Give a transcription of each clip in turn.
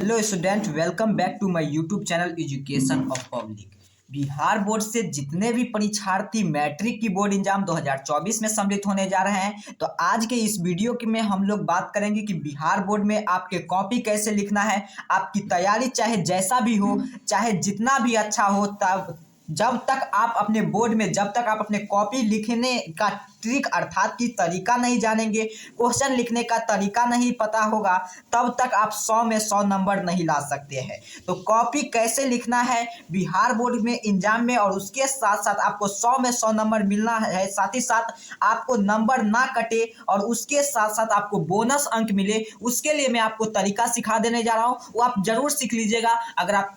Hello student, welcome back to my YouTube channel education of public. Bihar board से जितने भी परीक्षार्थी मैट्रिक की बोर्ड एग्जाम 2024 में सम्मिलित होने जा रहे हैं, तो आज के इस वीडियो की में हम लोग बात करेंगे कि बिहार बोर्ड में आपके कॉपी कैसे लिखना है। आपकी तैयारी चाहे जैसा भी हो, चाहे जितना भी अच्छा हो, तब जब तक आप अपने बोर्ड में जब तक आप अपने कॉपी लिखने का ट्रिक अर्थात की तरीका नहीं जानेंगे, क्वेश्चन लिखने का तरीका नहीं पता होगा, तब तक आप 100 में 100 नंबर नहीं ला सकते हैं। तो कॉपी कैसे लिखना है बिहार बोर्ड में एग्जाम में, और उसके साथ साथ आपको 100 में 100 नंबर मिलना है, साथ ही साथ आपको नंबर ना कटे और उसके साथ साथ आपको बोनस अंक मिले, उसके लिए मैं आपको तरीका सिखा देने जा रहा हूँ। वो आप जरूर सीख लीजिएगा। अगर आप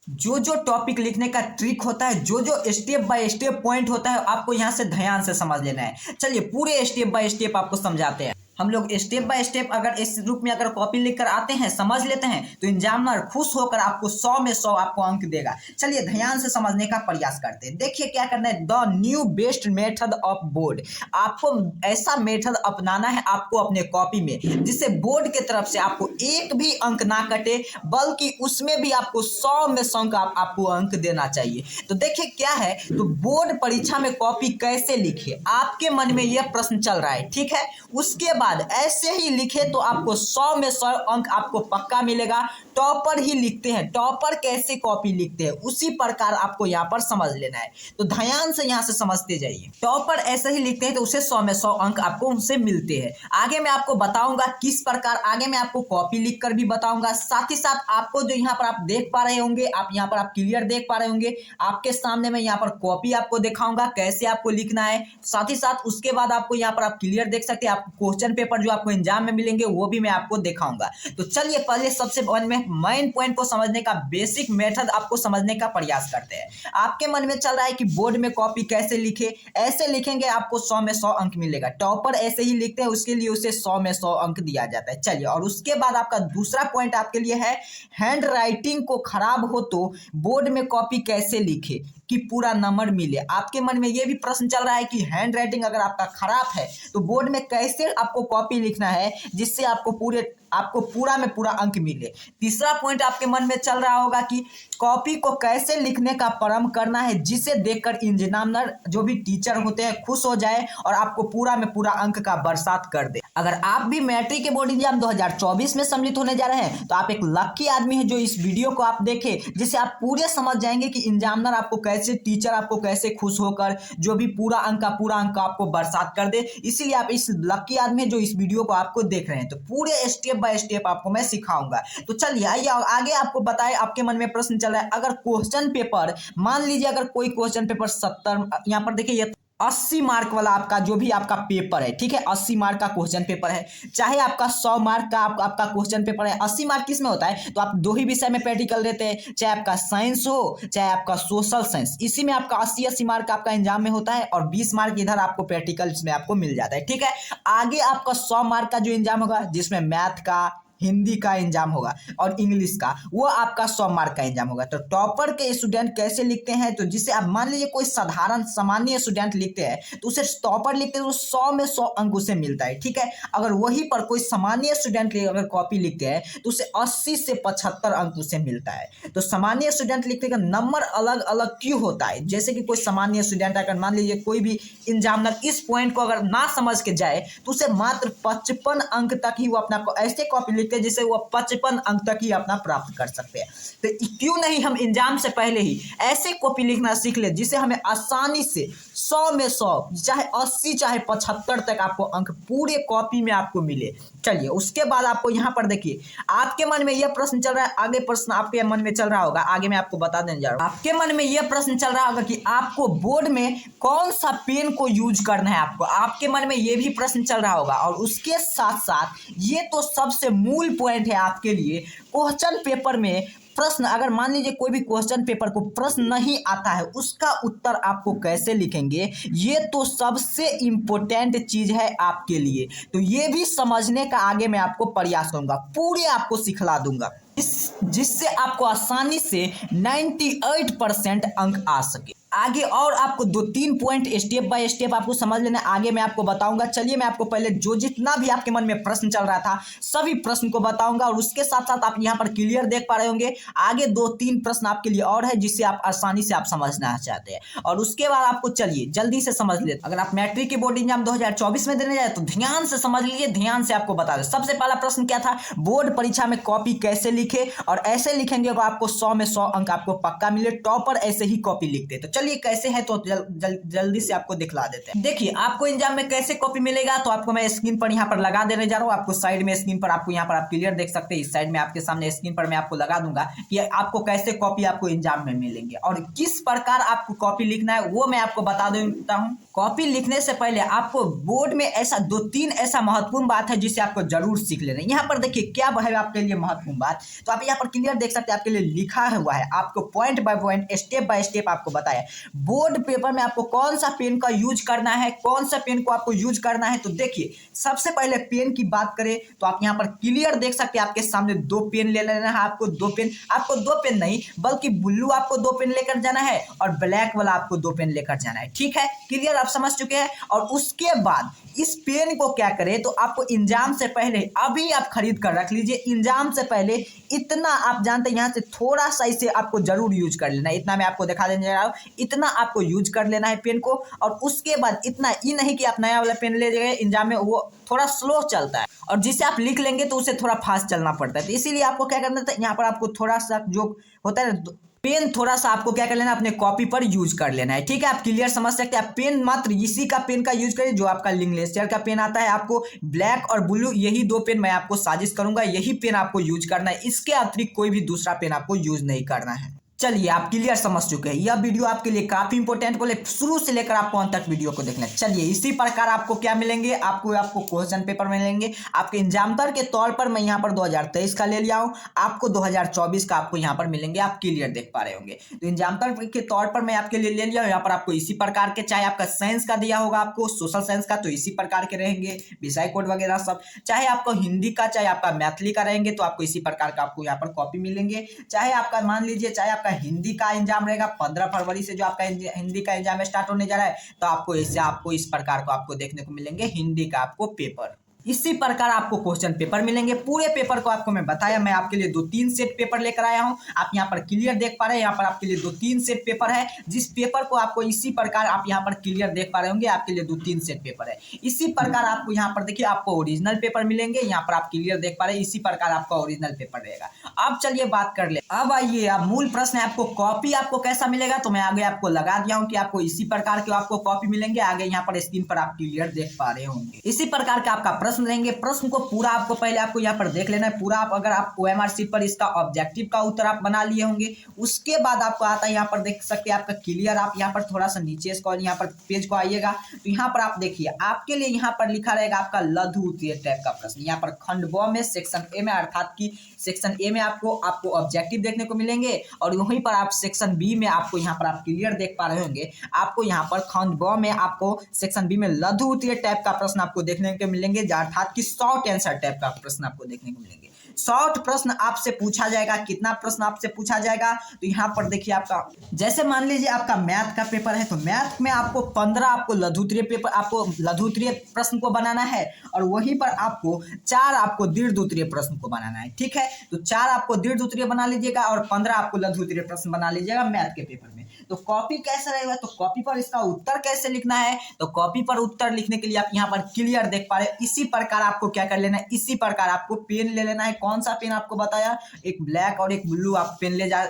जो टॉपिक लिखने का ट्रिक होता है, जो स्टेप बाय स्टेप पॉइंट होता है, आपको यहाँ से ध्यान से समझ लेना है। चलिए पूरे स्टेप बाय स्टेप आपको समझाते हैं। हम लोग स्टेप बाय स्टेप अगर इस रूप में अगर कॉपी लिखकर आते हैं, समझ लेते हैं, तो एग्जामिनर खुश होकर आपको 100 में 100 आपको अंक देगा। चलिए ध्यान से समझने का प्रयास करते हैं। देखिए क्या करना है, the new best method of board. आपको ऐसा मेथड अपनाना है आपको अपने कॉपी में, जिससे बोर्ड की तरफ से आपको एक भी अंक ना कटे, बल्कि उसमें भी आपको 100 में 100 का आपको अंक देना चाहिए। तो देखिए क्या है, तो बोर्ड परीक्षा में कॉपी कैसे लिखे, आपके मन में यह प्रश्न चल रहा है, ठीक है। उसके बाद ऐसे ही लिखे तो आपको 100 में 100 अंक आपको पक्का मिलेगा। टॉपर ही लिखते हैं, टॉपर कैसे कॉपी लिखते हैं, उसी प्रकार आपको यहाँ पर समझ लेना है। तो ध्यान से यहाँ से समझते जाइए। टॉपर ऐसे ही लिखते हैं तो उसे 100 में 100 अंक आपको उनसे मिलते हैं। आगे मैं आपको बताऊंगा किस प्रकार, आगे मैं आपको कॉपी लिख कर भी बताऊंगा। साथ ही साथ आपको जो यहाँ पर आप देख पा रहे होंगे, आप यहाँ पर आप क्लियर देख पा रहे होंगे, आपके सामने मैं यहाँ पर कॉपी आपको दिखाऊंगा कैसे आपको लिखना है। साथ ही साथ उसके बाद आपको यहाँ पर आप क्लियर देख सकते हैं, आप क्वेश्चन पेपर जो आपको एग्जाम में मिलेंगे वो भी मैं आपको दिखाऊंगा। तो चलिए पहले सबसे मेन पॉइंट को समझने का, बेसिक मेथड आपको समझने का प्रयास करते हैं। आपके मन में चल रहा है कि बोर्ड में कॉपी कैसे लिखे, ऐसे लिखेंगे आपको 100 में 100 अंक मिलेगा। टॉपर ऐसे ही लिखते हैं, उसके लिए उसे 100 में 100 अंक दिया जाता है। चलिए, और उसके बाद आपका दूसरा पॉइंट आपके लिए है, हैंड राइटिंग को खराब हो तो बोर्ड में कॉपी कैसे लिखे कि पूरा नंबर मिले। आपके मन में यह भी प्रश्न चल रहा है कि हैंड राइटिंग अगर आपका खराब है तो बोर्ड में कैसे आपको कॉपी लिखना है जिससे आपको पूरा में पूरा अंक मिले। तीसरा पॉइंट आपके मन में चल रहा होगा कि कॉपी को कैसे लिखने का प्रारंभ करना है जिसे देखकर एग्जामिनर जो भी टीचर होते हैं खुश हो जाए और आपको पूरा में पूरा अंक का बरसात कर दे। अगर आप भी मैट्रिक के बोर्ड एग्जाम 2024 में सम्मिलित होने जा रहे हैं तो आप एक लकी आदमी है जो इस वीडियो को आप देखें, जिससे आप पूरे समझ जाएंगे कि एग्जामिनर आपको कैसे, टीचर आपको कैसे खुश होकर जो भी पूरा अंक आपको बरसात कर दे। इसीलिए आप इस लकी आदमी है जो इस वीडियो को आपको देख रहे हैं। तो पूरे स्टेप बाय स्टेप आपको मैं सिखाऊंगा। तो चलिए आइए आगे आपको बताएं। आपके मन में प्रश्न चल रहा है, अगर क्वेश्चन पेपर, मान लीजिए अगर कोई क्वेश्चन पेपर 70, यहाँ पर देखिए ये 80 मार्क वाला आपका जो भी आपका पेपर है, ठीक है, 80 मार्क का क्वेश्चन पेपर है, चाहे आपका 100 मार्क का आपका क्वेश्चन पेपर है। 80 मार्क किस में होता है, तो आप दो ही विषय में प्रैक्टिकल देते हैं, चाहे आपका साइंस हो चाहे आपका सोशल साइंस, इसी में आपका 80-80 मार्क का आपका एग्जाम में होता है, और 20 मार्क इधर आपको प्रैक्टिकल में आपको मिल जाता है, ठीक है। आगे आपका 100 मार्क का जो एग्जाम होगा, जिसमें मैथ का, हिंदी का एग्जाम होगा और इंग्लिश का, वो आपका 100 मार्क का एग्जाम होगा। तो टॉपर के स्टूडेंट कैसे लिखते हैं, तो जिसे आप मान लीजिए कोई साधारण सामान्य स्टूडेंट लिखते हैं तो उसे टॉपर लिखते हैं तो 100 में 100 अंक उसे मिलता है, ठीक है। अगर वही पर कोई सामान्य स्टूडेंट अगर कॉपी लिखते हैं तो उसे 80 से 75 अंक उसे मिलता है। तो सामान्य स्टूडेंट लिखने का नंबर अलग अलग क्यों होता है, जैसे कि कोई सामान्य स्टूडेंट अगर मान लीजिए कोई भी एग्जामिनर इस पॉइंट को अगर ना समझ के जाए तो उसे मात्र 55 अंक तक ही वो अपना ऐसे कॉपी लिखते हैं जिससे वो 55 अंक तक ही अपना प्राप्त कर सकते हैं। तो क्यों नहीं हम एग्जाम से पहले ही ऐसे कॉपी लिखना सीख ले जिससे हमें आसानी से 100 में 100, चाहे 80 चाहे 75 तक आपको अंक पूरे कॉपी में आपको मिले। चलिए उसके बाद आपको यहाँ पर देखिए, आपके मन में यह प्रश्न चल रहा है, आगे प्रश्न आपके मन में चल रहा होगा, आगे मैं आपको बता देने जा रहा हूँ। आपके मन में यह प्रश्न चल रहा होगा कि आपको बोर्ड में कौन सा पेन को यूज करना है, आपके मन में यह भी प्रश्न चल रहा होगा। और उसके साथ साथ ये तो सबसे मूल पॉइंट है आपके लिए, क्वेश्चन पेपर में प्रश्न, अगर मान लीजिए कोई भी क्वेश्चन पेपर को प्रश्न नहीं आता है, उसका उत्तर आपको कैसे लिखेंगे, ये तो सबसे इंपॉर्टेंट चीज है आपके लिए। तो ये भी समझने का आगे मैं आपको प्रयास करूंगा, पूरे आपको सिखला दूंगा, जिससे आपको आसानी से 98% अंक आ सके। आगे और आपको 2-3 पॉइंट स्टेप बाय स्टेप आपको समझ लेना, आगे मैं आपको बताऊंगा। चलिए मैं आपको पहले जो जितना भी आपके मन में प्रश्न चल रहा था सभी प्रश्न को बताऊंगा, और उसके साथ साथ आप यहाँ पर क्लियर देख पा रहे होंगे आगे 2-3 प्रश्न आपके लिए और है जिससे आप आसानी से आप समझना चाहते हैं। और उसके बाद आपको चलिए जल्दी से समझ ले, अगर आप मैट्रिक की बोर्ड एग्जाम 2024 में देने जाए तो ध्यान से समझ लीजिए, ध्यान से आपको बता दें। सबसे पहला प्रश्न क्या था, बोर्ड परीक्षा में कॉपी कैसे लिखे, और ऐसे लिखेंगे तो आपको 100 में 100 अंक आपको पक्का मिले, टॉपर ऐसे ही कॉपी लिखते। तो चलिए कैसे है तो जल्दी से आपको दिखला देते हैं। देखिए आपको एग्जाम में कैसे कॉपी मिलेगा, तो आपको मैं स्क्रीन पर यहाँ पर लगा देने जा रहा हूँ। आपको साइड में स्क्रीन पर आपको यहाँ पर आप क्लियर देख सकते हैं, इस साइड में आपके सामने स्क्रीन पर मैं आपको लगा दूंगा कि आपको कैसे कॉपी आपको एग्जाम में मिलेंगे और किस प्रकार आपको कॉपी लिखना है वो मैं आपको बता देता हूँ। कॉपी लिखने से पहले आपको बोर्ड में ऐसा 2-3 ऐसा महत्वपूर्ण बात है जिसे आपको जरूर सीख लेना है। यहाँ पर देखिए क्या है आपके लिए महत्वपूर्ण बात, तो आप यहाँ पर क्लियर देख सकते हैं आपके लिए लिखा हुआ है, आपको point by point step by step आपको बताया बोर्ड पेपर में आपको कौन सा पेन का यूज करना है, कौन सा पेन को आपको यूज करना है। तो देखिए सबसे पहले पेन की बात करें तो आप यहाँ पर क्लियर देख सकते हैं आपके सामने 2 पेन ले लेना है। आपको 2 पेन नहीं बल्कि ब्लू आपको 2 पेन लेकर जाना है और ब्लैक वाला आपको 2 पेन लेकर जाना है। ठीक है, क्लियर आप समझ चुके हैं। और उसके बाद इस पेन को क्या करें, तो आपको एग्जाम से पहले अभी आप खरीद कर रख लीजिए। एग्जाम से पहले इतना आप जानते हैं यहाँ से थोड़ा सा इसे आपको जरूर यूज कर लेना है, इतना मैं आपको दिखा देने जा रहा हूँ, इतना आपको यूज कर लेना है पेन को। और उसके बाद इतना ही नहीं कि आप नया वाला पेन ले जाइए, एग्जाम में वो थोड़ा स्लो चलता है और जिसे आप लिख लेंगे तो उसे थोड़ा फास्ट चलना पड़ता है। तो इसीलिए आपको क्या करना था, यहाँ पर आपको थोड़ा सा जो होता है पेन थोड़ा सा आपको क्या कर लेना, अपने कॉपी पर यूज कर लेना है। ठीक है, आप क्लियर समझ सकते हैं। आप पेन मात्र इसी का पेन का यूज करिए जो आपका लिंगलेस्टर का पेन आता है। आपको ब्लैक और ब्लू यही 2 पेन मैं आपको साजिश करूंगा, यही पेन आपको यूज करना है, इसके अतिरिक्त कोई भी दूसरा पेन आपको यूज नहीं करना है। चलिए आप क्लियर समझ चुके हैं, यह वीडियो आपके लिए काफी इंपॉर्टेंट, बोले शुरू से लेकर आपको अंत तक वीडियो को देखना है। चलिए इसी प्रकार आपको क्या मिलेंगे, आपको क्वेश्चन पेपर मिलेंगे आपके एग्जामिनर के तौर पर। मैं यहाँ पर 2023 का ले लिया हूँ, आपको 2024 का आपको यहाँ पर मिलेंगे, आप क्लियर देख पा रहे होंगे। तो एग्जामिनर के तौर पर मैं आपके लिए ले लिया हूँ, यहाँ पर आपको इसी प्रकार के, चाहे आपका साइंस का दिया होगा आपको सोशल साइंस का तो इसी प्रकार के रहेंगे विषय कोड वगैरह सब, चाहे आपको हिंदी का चाहे आपका मैथिली का रहेंगे तो आपको इसी प्रकार का आपको यहाँ पर कॉपी मिलेंगे। चाहे आपका मान लीजिए चाहे आपका हिंदी का एग्जाम रहेगा 15 फरवरी से जो आपका हिंदी का एग्जाम स्टार्ट होने जा रहा है, तो आपको इस प्रकार को आपको देखने को मिलेंगे हिंदी का आपको पेपर। इसी प्रकार आपको क्वेश्चन पेपर मिलेंगे। पूरे पेपर को आपको मैं बताया, मैं आपके लिए 2-3 सेट पेपर लेकर आया हूं। आप यहां पर क्लियर देख पा रहे हैं, यहां पर आपके लिए 2-3 सेट पेपर है, जिस पेपर को आपको इसी प्रकार आप यहां पर क्लियर देख पा रहे होंगे, आपके लिए 2-3 सेट पेपर है। इसी प्रकार आपको यहां पर देखिए आपको ओरिजिनल पेपर मिलेंगे, यहां पर आप क्लियर देख पा रहे हैं, इसी प्रकार आपका ओरिजिनल पेपर रहेगा। अब चलिए बात कर ले, अब आइए अब मूल प्रश्न है, आपको कॉपी आपको कैसा मिलेगा, तो मैं आगे आपको लगा दिया हूं कि आपको इसी प्रकार के आपको कॉपी मिलेंगे। आगे यहाँ पर स्क्रीन पर आप क्लियर देख पा रहे होंगे, इसी प्रकार का आपका प्रश्न रहेंगे। प्रश्न को पूरा आपको पहले आपको यहाँ पर देख लेना है पूरा। आप अगर आप OMR शीट पर इसका ऑब्जेक्टिव का उत्तर आप बना लिए होंगे, उसके बाद आपको आता है यहाँ पर देख सकते हैं आपका क्लियर। आप यहाँ पर थोड़ा सा नीचे स्क्रॉल यहाँ पर पेज को आइएगा तो यहाँ पर आप देखिए आपके लिए यहाँ पर लिखा रहेगा आपका लघु उत्तरीय टाइप का प्रश्न। यहाँ पर खंड ब में सेक्शन ए में, अर्थात की सेक्शन ए में आपको ऑब्जेक्टिव देखने को मिलेंगे और वहीं पर आप सेक्शन बी में आपको यहाँ पर आप क्लियर देख पा रहे होंगे, आपको यहाँ पर खंड ब में आपको सेक्शन बी में लघु उत्तरीय टाइप का प्रश्न आपको देखने को मिलेंगे, अर्थात की शॉर्ट आंसर टाइप का प्रश्न आपको देखने को मिलेंगे। शॉर्ट प्रश्न आपसे पूछा जाएगा, कितना प्रश्न आपसे पूछा जाएगा, तो यहाँ पर देखिए आपका जैसे मान लीजिए आपका मैथ का पेपर है तो मैथ में आपको 15 आपको लघु उत्तरीय पेपर आपको लघु उत्तरीय प्रश्न को बनाना है और वहीं पर आपको 4 आपको दीर्घ उत्तरीय प्रश्न को बनाना है। ठीक है, तो 4 आपको दीर्घ उत्तरीय बना लीजिएगा और 15 आपको लघु उत्तरीय प्रश्न बना लीजिएगा मैथ के पेपर में। तो कॉपी कैसे रहेगा, तो कॉपी पर इसका उत्तर कैसे लिखना है, तो कॉपी पर उत्तर लिखने के लिए आप यहाँ पर क्लियर देख पा रहे हैं, इसी प्रकार आपको क्या कर लेना है, इसी प्रकार आपको पेन ले लेना है। कौन सा पेन आपको बताया, एक ब्लैक और एक ब्लू आप पेन ले जा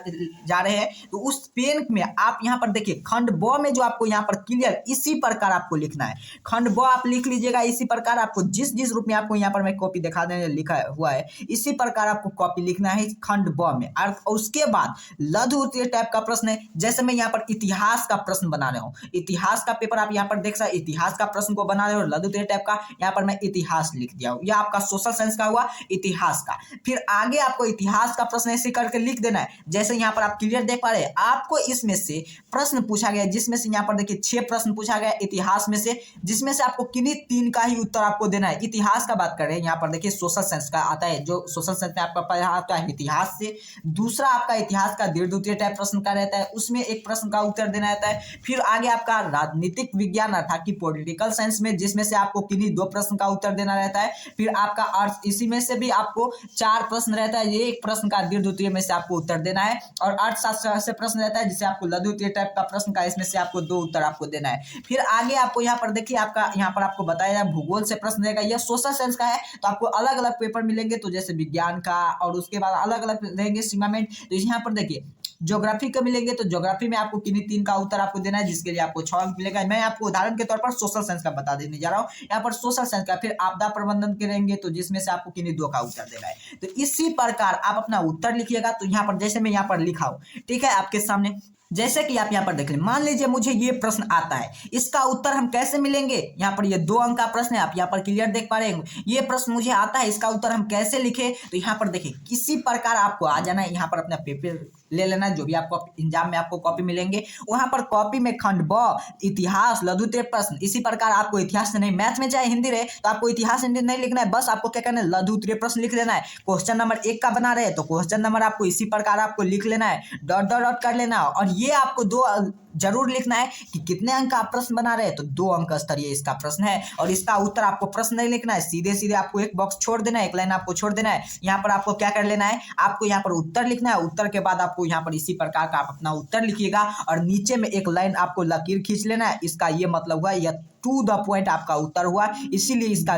रहे हैं, तो उस पेन में आप यहाँ पर देखिए खंड ब में जो आपको यहाँ पर क्लियर इसी प्रकार आपको लिखना है। खंड ब आप लिख लीजिएगा इसी प्रकार, आपको जिस रूप में आपको यहाँ पर मैं कॉपी दिखा देने लिखा हुआ है इसी प्रकार आपको कॉपी लिखना है खंड ब में। और उसके बाद लघु उत्तरीय टाइप का प्रश्न है, जैसे मैं यहाँ पर इतिहास का प्रश्न बना रहा हूँ, इतिहास का पेपर आप यहाँ पर देख सकते, इतिहास का प्रश्न को बना रहे हो लघु उत्तरीय टाइप का, यहाँ पर मैं इतिहास लिख दिया हूँ। यह आपका सोशल साइंस का हुआ इतिहास का। फिर आगे आपको इतिहास का प्रश्न ऐसे करके लिख देना है। जैसे यहाँ पर आप क्लियर देख पा रहे हैं, आपको इसमें से प्रश्न पूछा गया, जिसमें से यहाँ पर देखिए 6 प्रश्न पूछा गया इतिहास में से, जिसमें से आपको किन्हीं 3 का ही उत्तर आपको देना है। इतिहास का बात कर रहे हैं, यहाँ पर देखिए सोशल साइंस का आता है, जो सोशल साइंस में आपका पढ़ा आता है इतिहास से। दूसरा आपका इतिहास का दीर्घ द्वितीय टाइप प्रश्न का रहता है, उसमें एक प्रश्न का उत्तर देना रहता है। फिर आगे आपका राजनीतिक विज्ञान अर्थात कि पॉलिटिकल साइंस में, जिसमें से आपको किन्हीं 2 प्रश्न का उत्तर देना रहता है। फिर आपका अर्थ, इसी में से भी आपको 4 प्रश्न रहता है, ये एक प्रश्न का दीर्घ द्वितीय में से आपको उत्तर देना है। और अर्थशास्त्र से प्रश्न रहता है, जिसे आपको लघु द्वितीय टाइप का प्रश्न का, इसमें से आपको 2 उत्तर आपको देना है। फिर आगे आपको यहाँ पर देखिए, आपका यहाँ पर आपको बताया जाए भूगोल से प्रश्न रहेगा, यह सोशल साइंस का है, तो आपको अलग अलग पेपर मिलेंगे, तो जैसे विज्ञान का, और उसके बाद अलग अलग रहेंगे सीमामेंट। तो यहाँ पर देखिए ज्योग्राफी का मिलेंगे, तो ज्योग्राफी में आपको किन्हीं 3 का उत्तर आपको देना है, जिसके लिए आपको 6 अंक मिलेगा। मैं आपको उदाहरण के तौर पर सोशल साइंस का बता देने जा रहा हूँ। यहाँ पर सोशल साइंस का, फिर आपदा प्रबंधन के रहेंगे, तो जिसमें से आपको किन्हीं 2 का उत्तर देना है। तो इसी प्रकार आप अपना उत्तर लिखिएगा। तो यहाँ पर जैसे मैं यहाँ पर लिखा हूँ, ठीक है, आपके सामने, जैसे कि आप यहाँ पर देख लें, मान लीजिए मुझे ये प्रश्न आता है, इसका उत्तर हम कैसे मिलेंगे। यहाँ पर ये 2 अंक का प्रश्न है, आप यहाँ पर क्लियर देख पा रहे हैं। ये प्रश्न मुझे आता है, इसका उत्तर हम कैसे लिखें। तो यहाँ पर देखिए, किसी प्रकार आपको आ जाना है, यहाँ पर अपना पेपर ले लेना है, जो भी आपको एग्जाम में आपको कॉपी मिलेंगे, वहां पर कॉपी में खंड ब इतिहास लघु द्वितीय प्रश्न, इसी प्रकार आपको इतिहास से नहीं, मैथ में चाहे हिंदी रहे तो आपको इतिहास हिंदी नहीं लिखना है, बस आपको क्या करना है, लघु द्वितीय प्रश्न लिख लेना है। क्वेश्चन नंबर 1 का बना रहे तो क्वेश्चन नंबर आपको इसी प्रकार आपको लिख लेना है, डॉट डॉट डॉट कर लेना। और ये आपको 2 जरूर लिखना है कि कितने अंक का प्रश्न बना रहे हैं, तो 2 अंक स्तरीय इसका प्रश्न है। और इसका उत्तर आपको प्रश्न नहीं लिखना है, सीधे सीधे आपको एक बॉक्स छोड़ देना है, एक लाइन आपको छोड़ देना है। यहाँ पर आपको क्या कर लेना है, आपको यहाँ पर उत्तर लिखना है। उत्तर के बाद आपको यहाँ पर इसी प्रकार का आप अपना उत्तर लिखिएगा, और नीचे में एक लाइन आपको लकीर खींच लेना है। इसका ये मतलब हुआ, यह टू द पॉइंट आपका उत्तर हुआ, इसीलिए इसका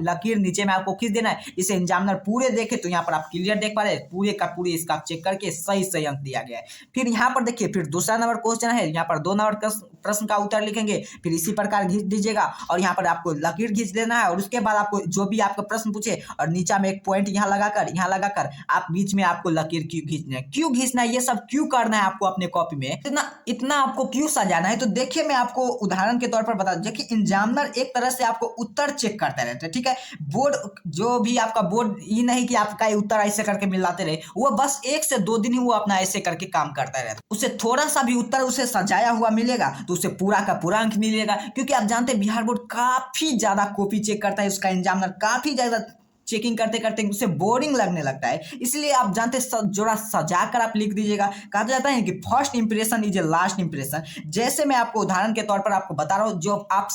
लकीर नीचे में आपको खींच देना है। इसे एग्जामिनर पूरे देखे तो यहाँ पर आप क्लियर देख पा रहे हैं, पूरे का पूरे इसका चेक करके सही सही अंक दिया गया है। फिर यहाँ पर देखिए, फिर दूसरा नंबर क्वेश्चन है, यहाँ पर 2 नंबर प्रश्न का उत्तर लिखेंगे, फिर इसी प्रकार खींच दीजिएगा, और यहाँ पर आपको लकीर खींच देना है। और उसके बाद आपको जो भी आपका प्रश्न पूछे, और नीचा में एक पॉइंट यहाँ लगाकर आप बीच में आपको लकीर क्यों खींचना है, क्यों खींचना है, ये सब क्यों करना है आपको अपने कॉपी में, इतना आपको क्यों सजाना है। तो देखिए, मैं आपको उदाहरण के तौर पर बता दूं कि एग्जामिनर एक तरह से आपको उत्तर चेक करते रहते हैं, ठीक है। बोर्ड, जो भी आपका बोर्ड, ये नहीं कि आपका उत्तर ऐसे करके मिलाते रहे, वो बस 1 से 2 दिन ही वो अपना ऐसे करके काम करता रहता है। उसे थोड़ा सा भी उत्तर उसे सजाया हुआ मिलेगा तो उसे पूरा का पूरा अंक मिलेगा, क्योंकि आप जानते हैं बिहार बोर्ड काफी ज्यादा कॉपी चेक करता है, उसका एग्जामिनर काफी ज्यादा चेकिंग करते करते उसे बोरिंग लगने लगता है। इसलिए आप जानते हैं, जोड़ा सजा कर आप लिख दीजिएगा। कहा जाता है कि first impression is a last impression. जैसे मैं आपको उदाहरण के तौर पर आपको बता रहा हूँ, जो आप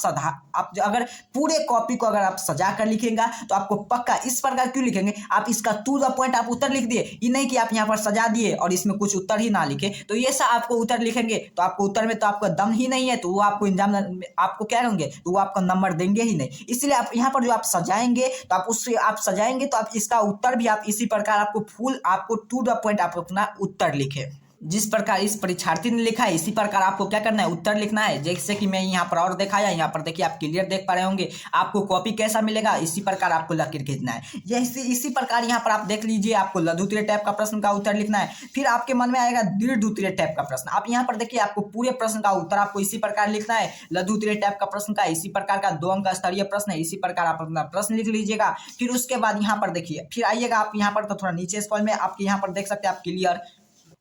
अगर पूरे कॉपी को अगर आप सजा कर लिखेंगे तो आपको पक्का इस प्रकार क्यों लिखेंगे, आप इसका टू द पॉइंट आप उत्तर लिख दिए, ये नहीं कि आप यहाँ पर सजा दिए और इसमें कुछ उत्तर ही ना लिखे। तो ये सब आपको उत्तर लिखेंगे तो आपको उत्तर में तो आपका दम ही नहीं है, तो वो आपको एग्जाम आपको क्या होंगे, तो वो आपको नंबर देंगे ही नहीं। इसलिए आप यहाँ पर जो आप सजाएंगे तो आप उससे आप सजाएंगे तो आप इसका उत्तर भी आप इसी प्रकार आपको फुल आपको टू द पॉइंट आप अपना उत्तर लिखे। जिस प्रकार इस परीक्षार्थी ने लिखा है इसी प्रकार आपको क्या करना है, उत्तर लिखना है। जैसे कि मैं यहाँ पर और दिखाया, यहाँ पर देखिए आप क्लियर देख पा रहे होंगे, आपको कॉपी कैसा मिलेगा, इसी प्रकार आपको लकीर खींचना है। जैसे इसी प्रकार यहाँ पर आप देख लीजिए, आपको लघु उत्तरीय टाइप का प्रश्न का उत्तर लिखना है। फिर आपके मन में आएगा दीर्घ उत्तरीय टाइप का प्रश्न। आप यहाँ पर देखिए, आपको पूरे प्रश्न का उत्तर आपको इसी प्रकार लिखना है। लघु उत्तरीय टाइप का प्रश्न का इसी प्रकार का 2 अंक का स्तरीय प्रश्न है, इसी प्रकार आप अपना प्रश्न लिख लीजिएगा। फिर उसके बाद यहाँ पर देखिए, फिर आइएगा आप यहाँ पर तो थोड़ा नीचे स्क्रॉल में आपके यहाँ पर देख सकते हैं आप क्लियर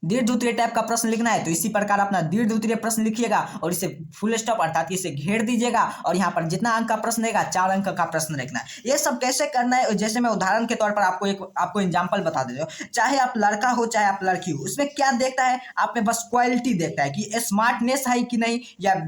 दीर्घ उत्तरीय टाइप का प्रश्न लिखना है। तो इसी प्रकार अपना दीर्घ उत्तरीय प्रश्न लिखिएगा और इसे फुल स्टॉप अर्थात इसे घेर दीजिएगा, और यहाँ पर जितना अंक का प्रश्न रहेगा 4 अंक का प्रश्न लिखना है। ये सब कैसे करना है, जैसे मैं उदाहरण के तौर पर आपको एग्जांपल बता दे रहा हूँ। चाहे आप लड़का हो चाहे आप लड़की हो, उसमें क्या देखता है, आप में बस क्वालिटी देखता है कि स्मार्टनेस है कि नहीं, या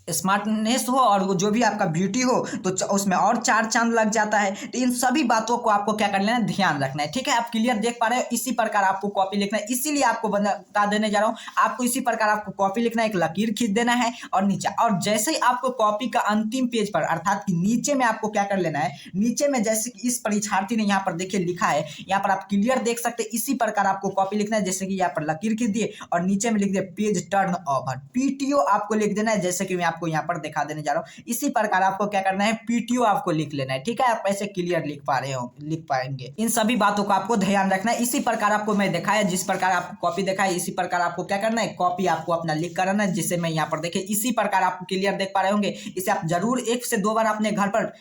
स्मार्टनेस हो और जो भी आपका ब्यूटी हो तो उसमें और 4 चांद लग जाता है। तो इन सभी बातों को आपको क्या कर लेना है, ध्यान रखना है, ठीक है। आप क्लियर देख पा रहे हो, इसी प्रकार आपको कॉपी लिखना है। इसीलिए आपको बता देने जा रहा हूँ, आपको इसी प्रकार आपको कॉपी लिखना है, एक लकीर खींच देना है और नीचे, और जैसे ही आपको कॉपी का अंतिम पेज पर अर्थात कि नीचे में आपको क्या कर लेना है, नीचे में जैसे कि इस परीक्षार्थी ने यहाँ पर देखिए लिखा है, यहाँ पर आप क्लियर देख सकते हैं, इसी प्रकार आपको कॉपी लिखना है। जैसे कि यहाँ पर लकीर खींच दिए और नीचे में लिख दिए पेज टर्न ओवर, पीटीओ आपको लिख देना है। जैसे कि मैं आपको यहाँ पर दिखा देने जा रहा हूँ, इसी प्रकार आपको क्या करना है, पीटीओ आपको लिख लेना है, ठीक है। आप ऐसे क्लियर लिख पा रहे हो, लिख पाएंगे। इन सभी बातों को आपको ध्यान रखना है। इसी प्रकार आपको मैं दिखाया, जिस प्रकार आपको कॉपी दिखाया, इसी प्रकार आपको क्या करना है, कॉपी आपको अपना लिख करना है। जिससे मैं यहाँ पर देखिए, इसी प्रकार आप क्लियर देख पा रहे होंगे। इसे आप जरूर 1 से 2 बार अपने घर पर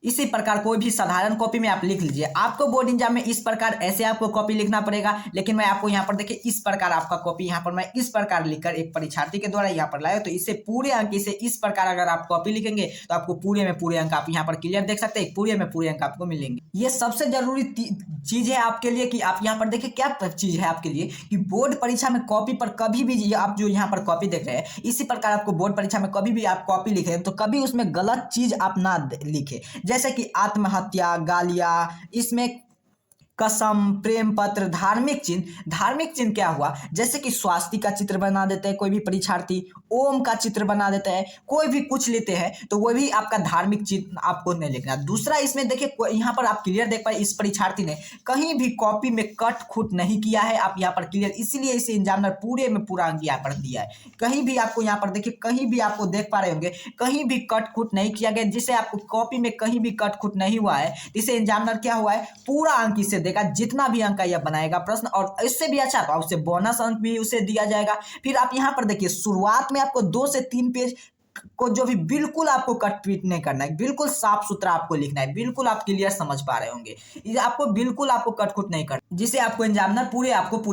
इसी प्रकार कोई भी साधारण कॉपी में आप लिख लीजिए। आपको बोर्ड एग्जाम में इस प्रकार ऐसे आपको कॉपी लिखना पड़ेगा, लेकिन मैं आपको यहाँ पर देखिए इस प्रकार आपका कॉपी यहाँ पर मैं इस प्रकार लिखकर एक परीक्षार्थी के द्वारा यहाँ पर लाया। तो इससे पूरे अंक, इसे इस प्रकार अगर आप कॉपी लिखेंगे तो आपको पूरे में पूरे अंक आप यहाँ पर क्लियर देख सकते हैं, पूरे में पूरे अंक आपको मिलेंगे। ये सबसे जरूरी चीज है आपके लिए कि आप यहाँ पर देखिए क्या चीज है आपके लिए कि बोर्ड परीक्षा में कॉपी पर कभी भी आप जो यहाँ पर कॉपी देख रहे हैं, इसी प्रकार आपको बोर्ड परीक्षा में कभी भी आप कॉपी लिखें तो कभी उसमें गलत चीज आप ना लिखे, जैसे कि आत्महत्या, गालियां, इसमें कसम, प्रेम पत्र, धार्मिक चिन्ह क्या हुआ, जैसे कि स्वास्ति का चित्र बना देते हैं कोई भी परीक्षार्थी, ओम का चित्र बना देते हैं, कोई भी कुछ लेते हैं तो वो भी आपका धार्मिक चिन्ह आपको नहीं लिखना। दूसरा इसमें देखिए यहाँ पर आप क्लियर देख पाए इस परीक्षार्थी ने कहीं भी कॉपी में कट खुट नहीं किया है, आप यहाँ पर क्लियर, इसीलिए इसे एग्जामिनर पूरे में पूरा अंक यहाँ पर दिया है। कहीं भी आपको यहाँ पर देखिए कहीं भी आपको देख पा रहे होंगे कहीं भी कट खुट नहीं किया गया, जिसे आपको कॉपी में कहीं भी कट खुट नहीं हुआ है, इसे एग्जामिनर क्या हुआ है पूरा अंक इसे देगा, जितना भी अंक यह बनाएगा प्रश्न, और इससे भी अच्छा तो उसे बोनस अंक भी उसे दिया जाएगा। फिर आप यहाँ पर देखिए शुरुआत में आपको 2 से 3 पेज को जो भी बिल्कुल आपको कट पीट नहीं करना है, बिल्कुल साफ सुथरा आपको लिखना है, बिल्कुल आप क्लियर समझ पा रहे होंगे, ये आपको बिल्कुल आपको कट कुट नहीं करना, जिसे आपको एग्जामिनर पूरे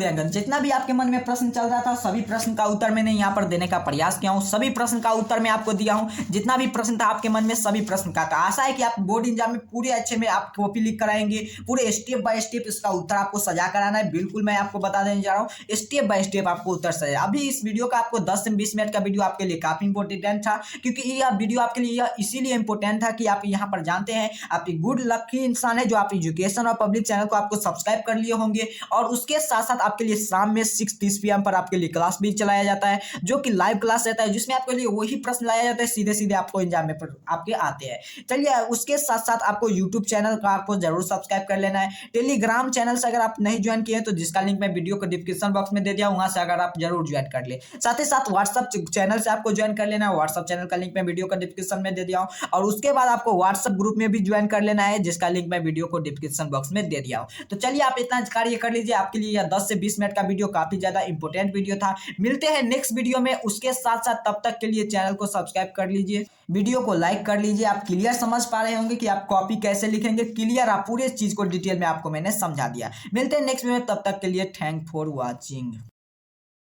अंक, जितना भी आपके मन में प्रश्न चल रहा था सभी प्रश्न का उत्तर मैंने यहाँ पर देने का प्रयास किया हूँ, सभी प्रश्न का उत्तर मैं आपको दिया हूँ, जितना भी प्रश्न था आपके मन में सभी प्रश्न का आशा है कि आप बोर्ड एग्जाम में पूरे अच्छे में आप कॉपी लिख कर आएंगे, पूरे स्टेप बाय स्टेप इसका उत्तर आपको सजा कर आना है। बिल्कुल मैं आपको बता देने जा रहा हूँ स्टेप बाय स्टेप आपको उत्तर सजा। अभी इस वीडियो का आपको 10 से 20 मिनट का वीडियो आपके लिए काफी इंपॉर्टेंट था, क्योंकि यह वीडियो आपके लिए यह इसीलिए इंपॉर्टेंट था कि आप यहाँ पर जानते हैं आप एक गुड लकी इंसान है जो आप एजुकेशन और पब्लिक चैनल को आपको सब्सक्राइब कर लिए होंगे, और उसके साथ साथ आपके लिए शाम में 6:30 PM पर आपके लिए क्लास भी चलाया जाता है, जो कि लाइव क्लास रहता है, जिसमें आपके लिए वही प्रश्न लाया जाता है सीधे सीधे आपको एग्जाम में आपके आते हैं। चलिए उसके साथ साथ आपको यूट्यूब चैनल का आपको जरूर सब्सक्राइब कर लेना है। टेलीग्राम चैनल से अगर आप नहीं ज्वाइन किए तो जिसका लिंक मैं वीडियो को डिस्क्रिप्शन बॉक्स में दे दिया, वहां से अगर आप जरूर ज्वाइन कर ले। साथ ही साथ व्हाट्सएप चैनल से आपको ज्वाइन कर लेना है, व्हाट्सएप चैनल का लिंक मैं वीडियो का डिस्क्रिप्शन में दे दिया हूं, और उसके बाद आपको व्हाट्सएप ग्रुप में भी ज्वाइन कर लेना है, जिसका लिंक मैं वीडियो को डिस्क्रिप्शन बॉक्स में दे दिया हूं। तो चलिए आप इतना कार्य कर लीजिए, आपके लिए यह 10 से 20 मिनट का वीडियो काफी ज्यादा इंपॉर्टेंट वीडियो था। मिलते हैं नेक्स्ट वीडियो में, उसके साथ साथ तब तक के लिए चैनल को सब्सक्राइब कर लीजिए, वीडियो को लाइक कर लीजिए। आप क्लियर समझ पा रहे होंगे कि आप कॉपी कैसे लिखेंगे, क्लियर आप पूरे चीज को डिटेल में आपको मैंने समझा दिया। मिलते हैं नेक्स्ट वीडियो में, तब तक के लिए थैंक फॉर वॉचिंग।